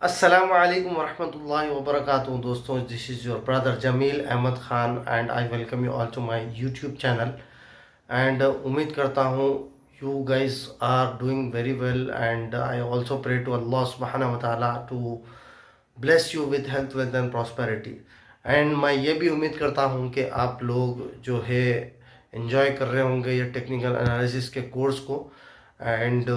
Assalamualaikum warahmatullahi wabarakatuh दोस्तों, this is your brother Jameel Ahmed Khan and I welcome you all to my YouTube channel. And उम्मीद करता हूँ you guys are doing very well and I also pray to Allah सुब्हानहू व तआला to bless you with health wealth and prosperity. And मैं ये भी उम्मीद करता हूँ कि आप लोग जो है एंजॉय कर रहे होंगे ये टेक्निकल एनालिसिस के कोर्स को। and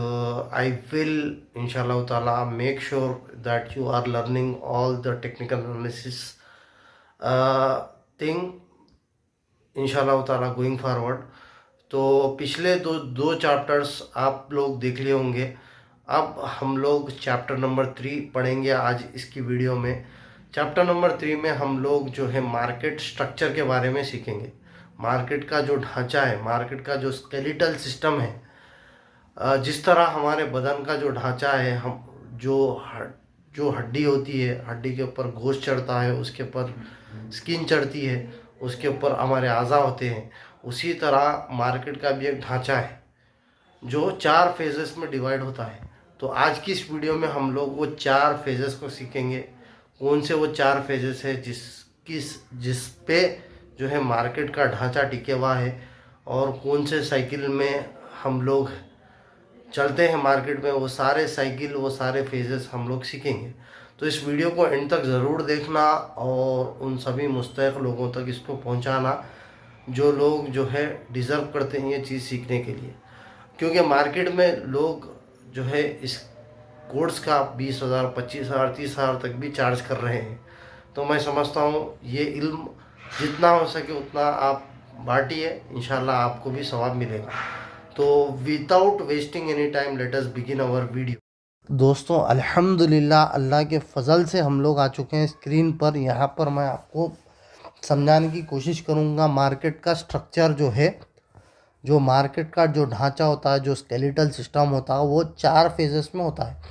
I will inshallah ta'ala make sure that you are learning all the technical analysis thing inshallah ta'ala going forward। तो पिछले दो चैप्टर्स आप लोग देख लिए होंगे। अब हम लोग चैप्टर नंबर 3 पढ़ेंगे आज इसकी वीडियो में। चैप्टर नंबर 3 में हम लोग जो है मार्केट स्ट्रक्चर के बारे में सीखेंगे। मार्केट का जो ढांचा है, मार्केट का जो स्केलेटल सिस्टम है, जिस तरह हमारे बदन का जो ढांचा है, हम जो हड्डी होती है, हड्डी के ऊपर गोश्त चढ़ता है, उसके ऊपर स्किन चढ़ती है, उसके ऊपर हमारे आज़ा होते हैं, उसी तरह मार्केट का भी एक ढांचा है जो 4 फेजेस में डिवाइड होता है। तो आज की इस वीडियो में हम लोग वो 4 फेजेस को सीखेंगे। कौन से वो 4 फेजेस है जिस पे जो है मार्केट का ढांचा टिके हुआ है, और कौन से साइकिल में हम लोग चलते हैं मार्केट में, वो सारे साइकिल, वो सारे फेजेस हम लोग सीखेंगे। तो इस वीडियो को एंड तक ज़रूर देखना और उन सभी मुस्तहिक लोगों तक इसको पहुंचाना जो लोग जो है डिज़र्व करते हैं ये चीज़ सीखने के लिए। क्योंकि मार्केट में लोग जो है इस कोर्स का 20,000, 25,000, 30,000 तक भी चार्ज कर रहे हैं। तो मैं समझता हूँ ये इल्म जितना हो सके उतना आप बांटिए, इंशाल्लाह आपको भी सवाब मिलेगा। तो without wasting any time let us begin our video. दोस्तों अल्हम्दुलिल्लाह अल्लाह के फ़ज़ल से हम लोग आ चुके हैं स्क्रीन पर। यहाँ पर मैं आपको समझाने की कोशिश करूँगा मार्केट का स्ट्रक्चर जो है, जो मार्केट का जो ढांचा होता है, जो स्केलेटल सिस्टम होता है, वो 4 फेजेस में होता है।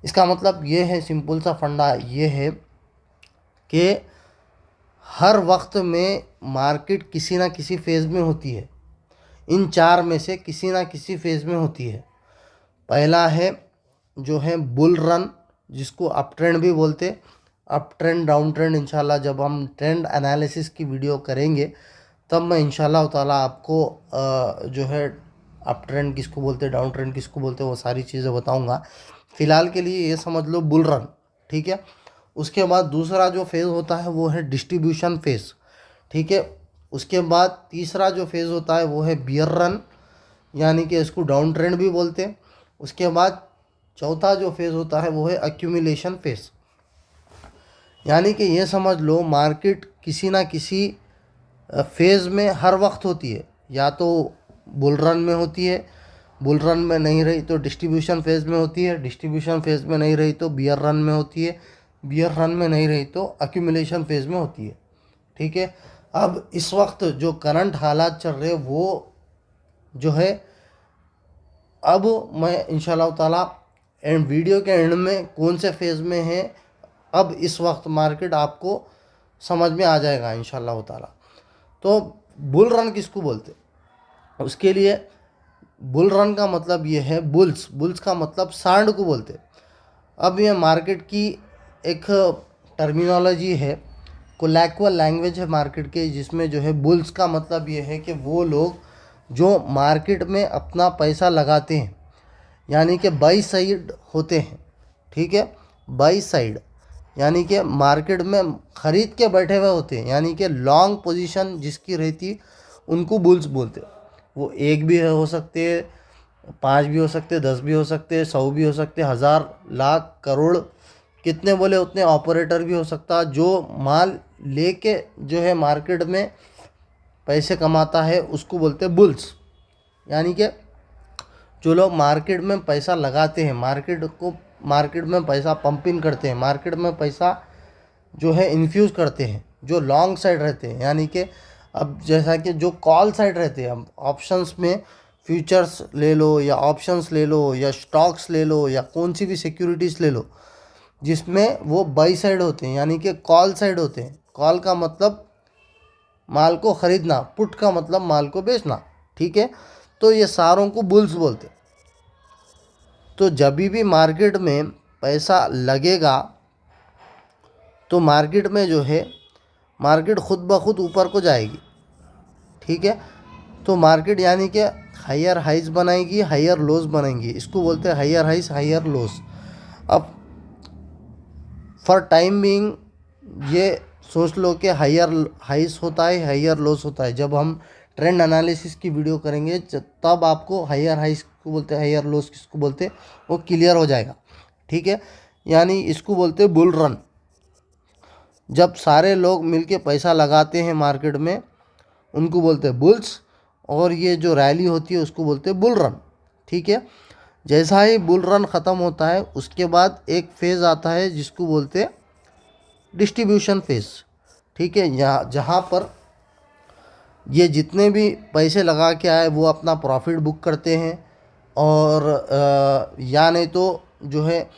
इसका मतलब ये है, सिंपल सा फंडा ये है कि हर वक्त में मार्केट किसी ना किसी फेज़ में होती है। इन 4 में से किसी ना किसी फेज़ में होती है। पहला है जो है बुल रन, जिसको अप ट्रेंड भी बोलते, अप ट्रेंड, डाउन ट्रेंड। इंशाल्लाह जब हम ट्रेंड एनालिसिस की वीडियो करेंगे तब मैं इंशाल्लाह ताला आपको जो है अप ट्रेंड किसको बोलते, डाउन ट्रेंड किसको बोलते, वो सारी चीज़ें बताऊंगा। फ़िलहाल के लिए ये समझ लो बुल रन, ठीक है। उसके बाद दूसरा जो फेज़ होता है वो है डिस्ट्रीब्यूशन फेज़, ठीक है। उसके बाद तीसरा जो फेज़ होता है वो है बियर रन, यानी कि इसको डाउन ट्रेंड भी बोलते हैं। उसके बाद चौथा जो फेज़ होता है वो है एक्यूमुलेशन फेज़। यानी कि ये समझ लो मार्केट किसी ना किसी फेज़ में हर वक्त होती है। या तो बुल रन में होती है, बुल रन में नहीं रही तो डिस्ट्रीब्यूशन फेज़ में होती है, डिस्ट्रीब्यूशन फेज़ में नहीं रही तो बियर रन में होती है, बियर रन में नहीं रही तो एक्यूमुलेशन फेज़ में होती है, ठीक है। अब इस वक्त जो करंट हालात चल रहे वो जो है, अब मैं इंशाल्लाह ताला एंड वीडियो के एंड में कौन से फेज़ में है अब इस वक्त मार्केट आपको समझ में आ जाएगा इंशाल्लाह ताला। तो बुल रन किसको बोलते, उसके लिए बुल रन का मतलब ये है, बुल्स का मतलब सांड को बोलते। अब ये मार्केट की एक टर्मिनोलॉजी है, कोलैक्वल लैंग्वेज है मार्केट के, जिसमें जो है बुल्स का मतलब ये है कि वो लोग जो मार्केट में अपना पैसा लगाते हैं, यानी कि बाई साइड होते हैं, ठीक है। बाई साइड यानी कि मार्केट में ख़रीद के बैठे हुए होते हैं, यानी कि लॉन्ग पोजीशन जिसकी रहती उनको बुल्स बोलते। वो एक भी हो सकते, 5 भी हो सकते, 10 भी हो सकते, 100 भी हो सकते, 1000, लाख, करोड़, कितने बोले उतने ऑपरेटर भी हो सकता। जो माल लेके जो है मार्केट में पैसे कमाता है उसको बोलते हैं बुल्स। यानी कि जो लोग मार्केट में पैसा लगाते हैं, मार्केट में पैसा पंप इन करते हैं, मार्केट में पैसा जो है इन्फ्यूज़ करते हैं, जो लॉन्ग साइड रहते हैं। यानी कि अब जैसा कि जो कॉल साइड रहते हैं, अब ऑप्शंस में फ्यूचर्स ले लो या ऑप्शंस ले लो या स्टॉक्स ले लो या कौन सी भी सिक्योरिटीज़ ले लो, जिसमें वो बाई साइड होते हैं, यानी कि कॉल साइड होते हैं। कॉल का मतलब माल को ख़रीदना, पुट का मतलब माल को बेचना, ठीक है। तो ये सारों को बुल्स बोलते। तो जब भी मार्केट में पैसा लगेगा तो मार्केट में जो है मार्केट खुद ब खुद ऊपर को जाएगी। ठीक है, तो मार्केट यानी कि हायर हाइज बनाएगी, हायर लोज बनाएंगी, इसको बोलते हैं हायर हाइज हायर लोज। अब फॉर टाइम बीइंग ये सोच लो कि हायर हाइज होता है, हायर लोस होता है। जब हम ट्रेंड एनालिसिस की वीडियो करेंगे तब आपको हायर हाइज को बोलते हैं, हायर लोस किसको बोलते हैं, वो क्लियर हो जाएगा। ठीक है, यानी इसको बोलते हैं बुल रन। जब सारे लोग मिलके पैसा लगाते हैं मार्केट में उनको बोलते हैं बुल्स, और ये जो रैली होती है उसको बोलते हैं बुल रन। ठीक है, जैसा ही बुल रन ख़त्म होता है उसके बाद एक फेज़ आता है जिसको बोलते हैं डिस्ट्रीब्यूशन फेज़। ठीक है, यहाँ जहाँ पर ये जितने भी पैसे लगा के आए वो अपना प्रॉफिट बुक करते हैं, और या नहीं तो जो है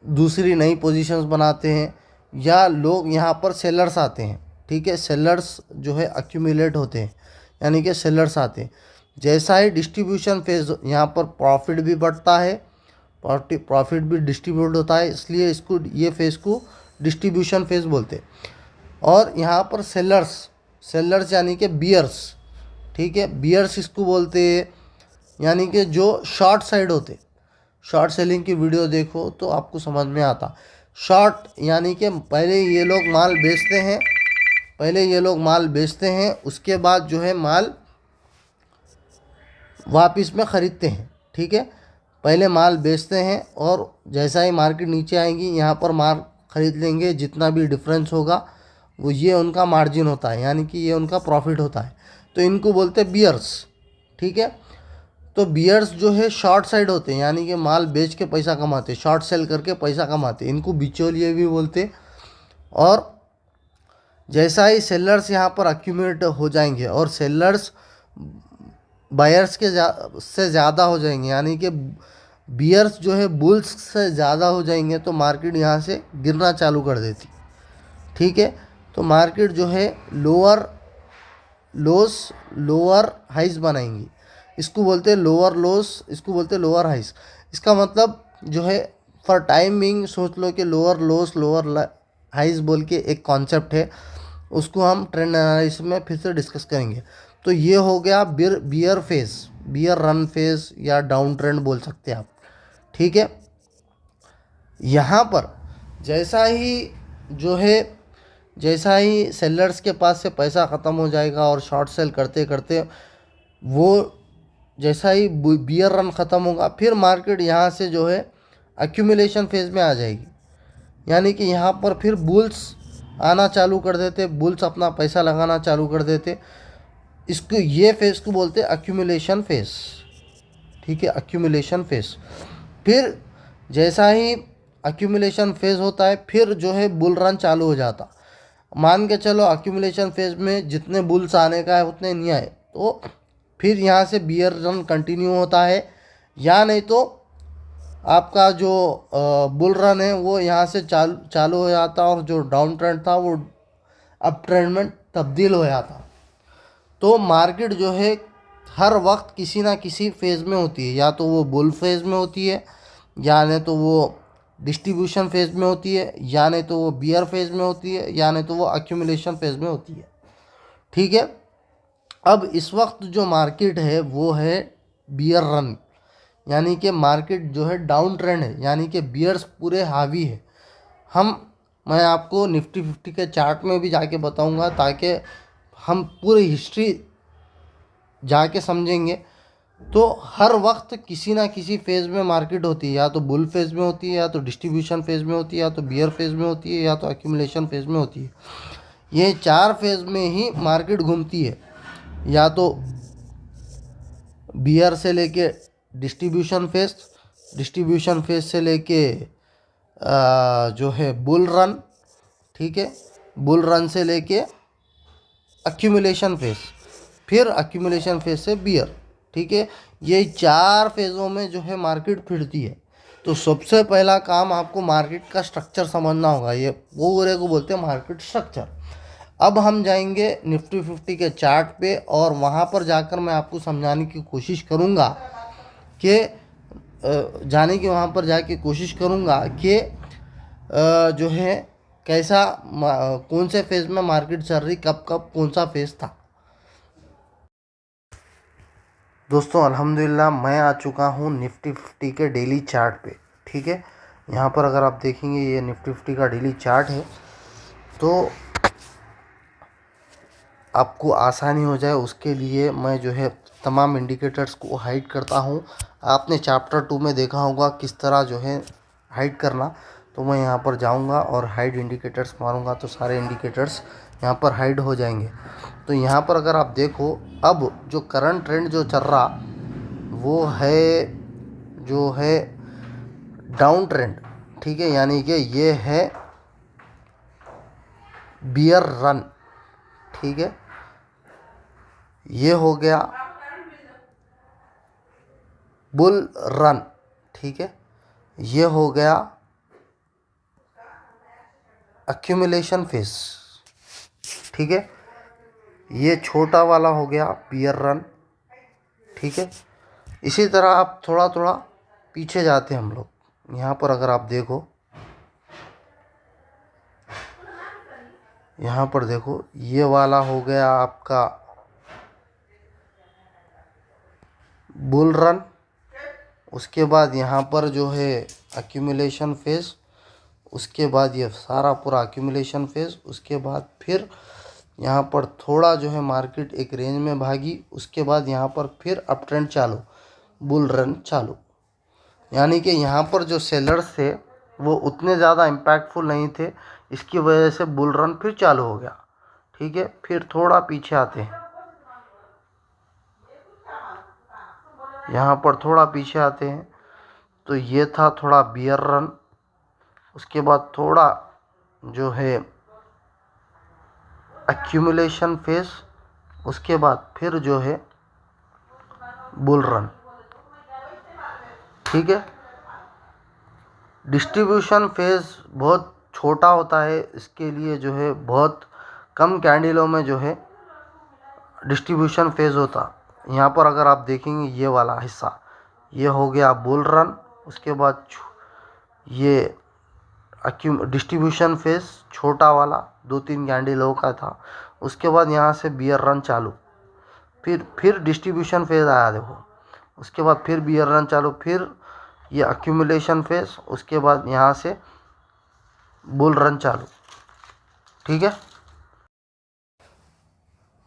दूसरी नई पोजीशंस बनाते हैं, या लोग यहाँ पर सेलर्स आते हैं। ठीक है, सेलर्स जो है एक्यूमुलेट होते हैं, यानी कि सेलर्स आते हैं। जैसा ही डिस्ट्रीब्यूशन फेज यहाँ पर प्रॉफिट भी बढ़ता है, प्रॉफिट भी डिस्ट्रीब्यूट होता है, इसलिए इसको ये फेज़ को डिस्ट्रीब्यूशन फेज़ बोलते हैं। और यहाँ पर सेलर्स यानी कि बियर्स। ठीक है, बियर्स इसको बोलते हैं, यानी कि जो शॉर्ट साइड होते। शॉर्ट सेलिंग की वीडियो देखो तो आपको समझ में आता। शॉर्ट यानी कि पहले ये लोग माल बेचते हैं, उसके बाद जो है माल वापस में ख़रीदते हैं। ठीक है, पहले माल बेचते हैं और जैसा ही मार्केट नीचे आएगी यहाँ पर माल ख़रीद लेंगे, जितना भी डिफरेंस होगा वो ये उनका मार्जिन होता है, यानी कि ये उनका प्रॉफिट होता है। तो इनको बोलते हैं बियर्स। ठीक है, तो बियर्स जो है शॉर्ट साइड होते हैं, यानी कि माल बेच के पैसा कमाते, शॉर्ट सेल करके पैसा कमाते, इनको बिचौलिए भी बोलते। और जैसा ही सेलर्स यहाँ पर एक्यूमुलेट हो जाएंगे और सेलर्स बायर्स के से ज़्यादा हो जाएंगे, यानी कि बियर्स जो है बुल्स से ज़्यादा हो जाएंगे, तो मार्केट यहाँ से गिरना चालू कर देती। ठीक है, तो मार्केट जो है लोअर हाइज बनाएंगी, इसको बोलते हैं लोअर लोस, इसको बोलते हैं लोअर हाइज। इसका मतलब जो है फॉर टाइम बीइंग सोच लो कि लोअर लोस लोअर हाइज बोल के एक कॉन्सेप्ट है, उसको हम ट्रेंड एनालिसिस में फिर से डिस्कस करेंगे। तो ये हो गया bear phase, bear run phase या डाउन ट्रेंड बोल सकते हैं आप। ठीक है, यहाँ पर जैसा ही सेलर्स के पास से पैसा ख़त्म हो जाएगा और शॉर्ट सेल करते करते वो जैसा ही बियर रन ख़त्म होगा, फिर मार्केट यहाँ से जो है एक्यूमुलेशन फेज में आ जाएगी, यानी कि यहाँ पर फिर बुल्स आना चालू कर देते, बुल्स अपना पैसा लगाना चालू कर देते। इसको ये फेज को बोलते हैं एक्यूमुलेशन फेज। ठीक है, एक्यूमुलेशन फेज। फिर जैसा ही एक्यूमुलेशन फेज होता है फिर जो है बुल रन चालू हो जाता। मान के चलो एक्यूमुलेशन फेज में जितने बुल्स आने का है उतने नहीं आए, तो फिर यहाँ से बियर रन कंटिन्यू होता है, या नहीं तो आपका जो बुल रन है वो यहाँ से चालू हो जाता, और जो डाउन ट्रेंड था वो अप ट्रेंड में तब्दील हो जाता। तो मार्केट जो है हर वक्त किसी ना किसी फेज़ में होती है, या तो वो बुल फेज़ में होती है, या नहीं तो वो डिस्ट्रीब्यूशन फेज़ में होती है, या नहीं तो वो बियर फेज़ में होती है, या नहीं तो वो एक्यूमुलेशन फेज़ में होती है। ठीक है, अब इस वक्त जो मार्केट है वो है बियर रन, यानी कि मार्केट जो है डाउन ट्रेंड है, यानी कि बियर्स पूरे हावी है। मैं आपको निफ्टी 50 के चार्ट में भी जाके बताऊंगा, ताकि हम पूरी हिस्ट्री जाके समझेंगे। तो हर वक्त किसी ना किसी फेज़ में मार्केट होती है, या तो बुल फेज़ में होती है, या तो डिस्ट्रीब्यूशन फेज़ में होती है, या तो बियर फेज़ में होती है, या तो एक्यूमुलेशन फेज़ में होती है। ये चार फेज़ में ही मार्केट घूमती है, या तो बियर से लेके डिस्ट्रीब्यूशन फेज़ से लेके जो है बुल रन। ठीक है, बुल रन से लेके एक्यूमुलेशन फेज़, फिर एक्यूमुलेशन फेज़ से बियर। ठीक है, ये चार फेज़ों में जो है मार्केट फिरती है। तो सबसे पहला काम आपको मार्केट का स्ट्रक्चर समझना होगा, ये पूरे को बोलते हैं मार्केट स्ट्रक्चर। अब हम जाएंगे निफ्टी 50 के चार्ट पे, और वहाँ पर जाकर मैं आपको समझाने की कोशिश करूँगा कि जाने की वहाँ पर जाके कोशिश करूँगा कि जो है कैसा कौन से फेज़ में मार्केट चल रही, कब कब कौन सा फेज़ था। दोस्तों अल्हम्दुलिल्लाह मैं आ चुका हूँ निफ्टी 50 के डेली चार्ट पे। ठीक है, यहाँ पर अगर आप देखेंगे ये निफ्टी 50 का डेली चार्ट है, तो आपको आसानी हो जाए उसके लिए मैं जो है तमाम इंडिकेटर्स को हाइड करता हूँ। आपने चैप्टर 2 में देखा होगा किस तरह जो है हाइड करना, तो मैं यहाँ पर जाऊँगा और हाइड इंडिकेटर्स मारूँगा तो सारे इंडिकेटर्स यहाँ पर हाइड हो जाएंगे। तो यहाँ पर अगर आप देखो, अब जो करंट ट्रेंड जो चल रहा वो है जो है डाउन ट्रेंड। ठीक है, यानी कि ये है बियर रन। ठीक है, ये हो गया बुल रन। ठीक है, ये हो गया एक्यूमुलेशन फेज। ठीक है, ये छोटा वाला हो गया बियर रन। ठीक है, इसी तरह आप थोड़ा थोड़ा पीछे जाते हैं हम लोग। यहाँ पर अगर आप देखो, यहाँ पर देखो ये वाला हो गया आपका बुल रन। उसके बाद यहाँ पर जो है एक्यूमुलेशन फेज, उसके बाद ये सारा पूरा एक्यूमुलेशन फेज, उसके बाद फिर यहाँ पर थोड़ा जो है मार्केट एक रेंज में भागी, उसके बाद यहाँ पर फिर अप ट्रेंड चालू, बुल रन चालू। यानी कि यहाँ पर जो सेलर्स थे वो उतने ज़्यादा इम्पैक्टफुल नहीं थे, इसकी वजह से बुल रन फिर चालू हो गया। ठीक है, फिर थोड़ा पीछे आते हैं, यहाँ पर थोड़ा पीछे आते हैं, तो ये था थोड़ा बियर रन। उसके बाद थोड़ा जो है एक्यूमुलेशन फेज, उसके बाद फिर जो है बुल रन। ठीक है, डिस्ट्रीब्यूशन फेज बहुत छोटा होता है, इसके लिए जो है बहुत कम कैंडलों में जो है डिस्ट्रीब्यूशन फेज होता। यहाँ पर अगर आप देखेंगे ये वाला हिस्सा, ये हो गया बुल रन। उसके बाद ये डिस्ट्रीब्यूशन फेज छोटा वाला 2-3 कैंडलों का था। उसके बाद यहाँ से बियर रन चालू, फिर डिस्ट्रीब्यूशन फेज आया देखो, उसके बाद फिर बियर रन चालू, फिर ये एक्यूमुलेशन फेज, उसके बाद यहाँ से बुल रन चालू। ठीक है,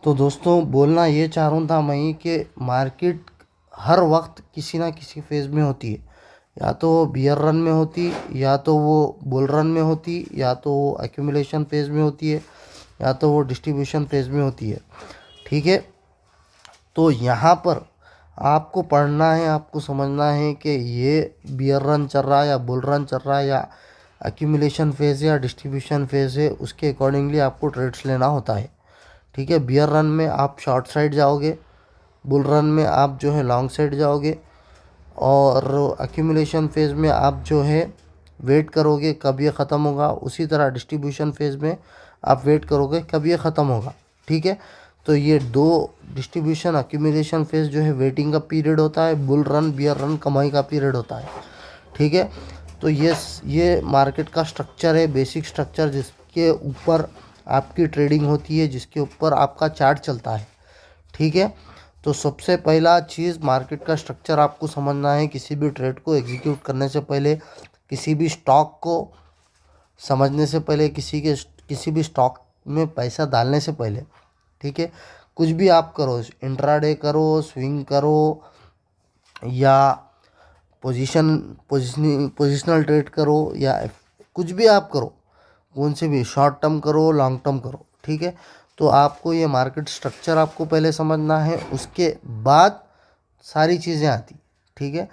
तो दोस्तों बोलना ये चाह रहा था मैं कि मार्केट हर वक्त किसी ना किसी फेज़ में होती है, या तो वो बियर रन में होती, या तो वो बुल रन में होती, या तो वो एक्यूमुलेशन फेज़ में होती है, या तो वो डिस्ट्रीब्यूशन फेज़ में होती है। ठीक है, तो यहाँ पर आपको पढ़ना है, आपको समझना है कि ये बियर रन चल रहा है या बुल रन चल रहा है या एक्यूमुलेशन फेज़ या डिस्ट्रीब्यूशन फेज़ है, उसके अकॉर्डिंगली आपको ट्रेड्स लेना होता है। ठीक है, बियर रन में आप शॉर्ट साइड जाओगे, बुल रन में आप जो है लॉन्ग साइड जाओगे, और एक्यूमुलेशन फेज़ में आप जो है वेट करोगे कब ये ख़त्म होगा। उसी तरह डिस्ट्रीब्यूशन फेज़ में आप वेट करोगे कब ये ख़त्म होगा। ठीक है, तो ये दो डिस्ट्रीब्यूशन एक्यूमुलेशन फेज़ जो है वेटिंग का पीरियड होता है, बुल रन बियर रन कमाई का पीरियड होता है। ठीक है, तो ये मार्केट का स्ट्रक्चर है, बेसिक स्ट्रक्चर, जिसके ऊपर आपकी ट्रेडिंग होती है, जिसके ऊपर आपका चार्ट चलता है। ठीक है, तो सबसे पहला चीज़ मार्केट का स्ट्रक्चर आपको समझना है। किसी भी ट्रेड को एग्जीक्यूट करने से पहले, किसी भी स्टॉक को समझने से पहले, किसी भी स्टॉक में पैसा डालने से पहले, ठीक है, कुछ भी आप करो, इंट्राडे करो, स्विंग करो, या पोजिशनल ट्रेड करो, या कुछ भी आप करो, कौन से भी शॉर्ट टर्म करो, लॉन्ग टर्म करो। ठीक है, तो आपको ये मार्केट स्ट्रक्चर आपको पहले समझना है, उसके बाद सारी चीज़ें आती। ठीक है,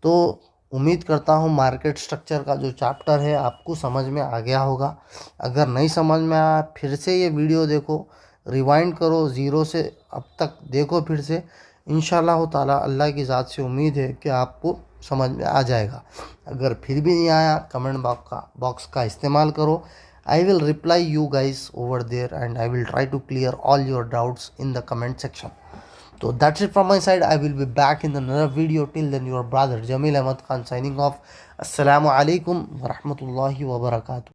तो उम्मीद करता हूँ मार्केट स्ट्रक्चर का जो चैप्टर है आपको समझ में आ गया होगा। अगर नहीं समझ में आया, फिर से ये वीडियो देखो, रिवाइंड करो, ज़ीरो से अब तक देखो फिर से। इंशाल्लाह ताला अल्लाह की ज़ात से उम्मीद है कि आपको समझ में आ जाएगा। अगर फिर भी नहीं आया, कमेंट बॉक्स का इस्तेमाल करो। I will reply you guys over there, and I will try to clear all your doubts in the comment section. So that's it from my side. I will be back in another video. Till then, your brother Jamil Ahmad Khan signing off. Assalamu alaikum wa rahmatullahi wa barakatuh.